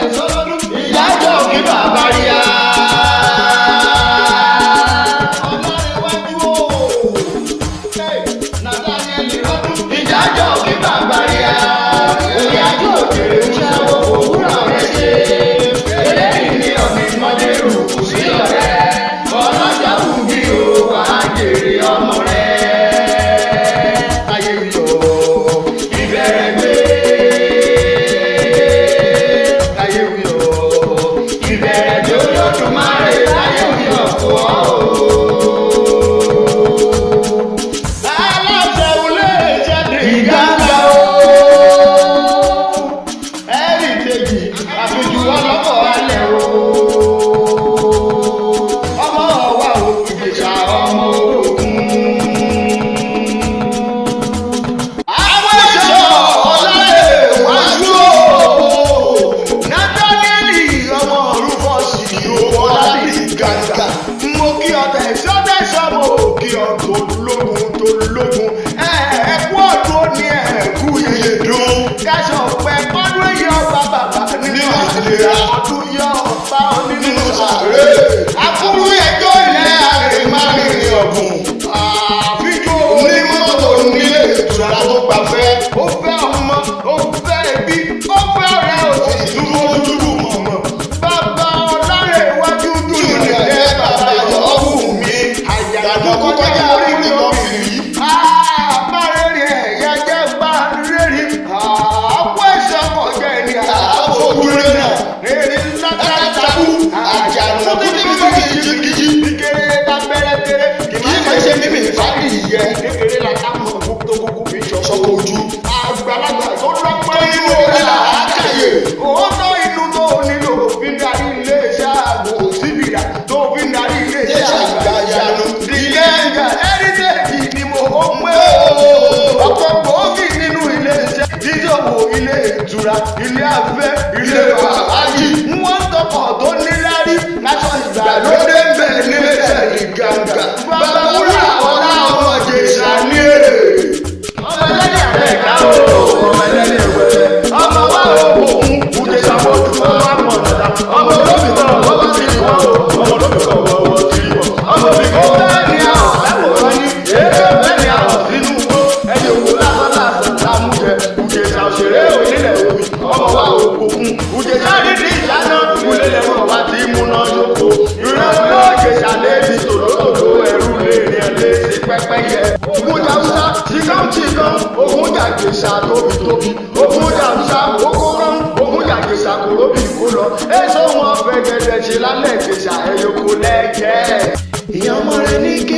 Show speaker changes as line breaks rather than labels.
ìyájọ́ kí bàbá rí a. ìyájọ́ kí bàbá rí a. ìyájọ́ òkèrè ń ṣàwọ̀ òwúrọ̀ rẹ̀ ṣe. eléyìí ni ọ̀gbìn mọ́dẹ́rù kù sí ọ̀rẹ́. ọlọ́jà wù mí o wà á jèrè ọmọ rẹ̀. ayé mi yọ̀ ìbẹ̀rẹ̀ gbé. ayé mi yọ̀ ìbẹ̀rẹ̀ tó lọ́dún máa rẹ̀. ayé mi yọ̀ fún ọ. aláṣẹ wulé jáde gàgà o. ẹ̀rí kejì àfijù ọlọ́kọ̀ alẹ́ o. ọmọ wa ò Ìjẹ̀ṣà ọmọ ogun. àwọn ẹ̀ṣọ́ ọ̀làlẹ̀ wájú o. Nátánẹ́lì ọmọ Rúfọ́ọ̀sì ọ̀làlẹ̀ gàgà. mo kí ọ̀tẹ̀ sọ́tẹ̀sọ́ mo kí ọ̀tọ̀ lógun tó lógun. ẹ̀ẹ́kú ọ̀tún ó ní ẹ̀ẹ́kú yeye dùn. káṣọ pẹ́ kọ́dún èyí ọba bàbá nínú àlèrà. ọdún yọ ọba nínú sàré. àkúrú ẹjọ́ ilẹ̀ àrè máa rìnrìn ọ̀gùn. àfijọ́ onímọ́tò nílé ìtura tó gbafẹ́. ó fẹ́ ọmọ ó fẹ́ ẹbí ó fẹ́ ọ̀rẹ́ òsì dúró dúdú mọ̀mọ́. bàbá ọ̀làrẹ̀ iwájú dùn nílẹ̀ bàbá ọ̀hún mi. àyàdó kọjá orí mi ò fi rí. àbárẹ̀rẹ̀ ẹ̀yà jẹ́ gbàrẹ́rì. àpò ẹ̀ṣọ́ kọjá ẹni àbójúrẹ́ náà. èrè ńlá dákú. àjànà kìjìkìjì. ìkéré lábẹ́rẹ́ kéré. kì máa ṣe mímì ìfàdí yẹ. kékeré la ká mọ̀ tó kúkú fi ṣọ̀ṣọ́ ojú. àgbàlagbà tó lọ́pọ̀ inú rẹ̀ àákàyè. òótọ́ inú tó nílò fi ń darí iléeṣẹ́ àgbò síbìrà tó fi ń darí iléeṣẹ́ àgbàyanu. ìyẹn ẹ̀yà heritage ni mo pé o. ọ̀pọ̀ gbòógì nínú iléeṣẹ́ jíjọ̀wọ́ ilé ìtura ilé afẹ́ ilé fàájì. wọ́n tọkọ̀ tó níláárí láṣọ ìgbàlódé ń bẹ̀ níléeṣẹ́ ìgàngà. bàbá wúrà ọ̀la ọmọ Ìjẹ̀ṣà ní èrè. ọmọ ẹlẹ́ni àrẹ ìka o. ọmọ ẹlẹ́ni ìwẹ̀lẹ̀. ọmọ wa ò òun Ìjẹ̀ṣà fojú ọmọ àpọ̀ dada. ọmọ olómi kan ọwọ́ ti rí wọn o. ọmọ olómi kan ọwọ́ ti rí wọn. ọmọ mi kò bẹ́ẹ̀ ni àwọn láwòrán ní. èèyàn bẹ́ẹ̀ ni àwọn sínú igbó. ẹni òkú lásán lásán lámújẹ. Ìjẹ̀ṣà òṣèré onílẹ̀ omi. ọmọ wa ò òkun. Ìjẹ̀ṣà dídí ìdáná. ìwúlẹ̀ lẹ́wọ̀n wa ti múná yòókù. ìrẹ́wọ̀n Ìjẹ̀ṣà léèdì tòlótòló ẹrú lè ní ẹlẹ́sìn pẹ́pẹ́yẹ. Ògùn Jàwúsá tìkán Ògùn Jàjẹ̀ṣà tóbi. Ògùn Jàwúsá okókán Ògùn Jàjẹ̀ṣà kò lóbi kó lọ. èso wọn fẹ́ gẹ́gẹ́ ṣe lálẹ́ Ìjẹ̀ṣà ẹ̀yọ́kọ lẹ́jẹ̀. ìyá ọmọ rẹ ní kí.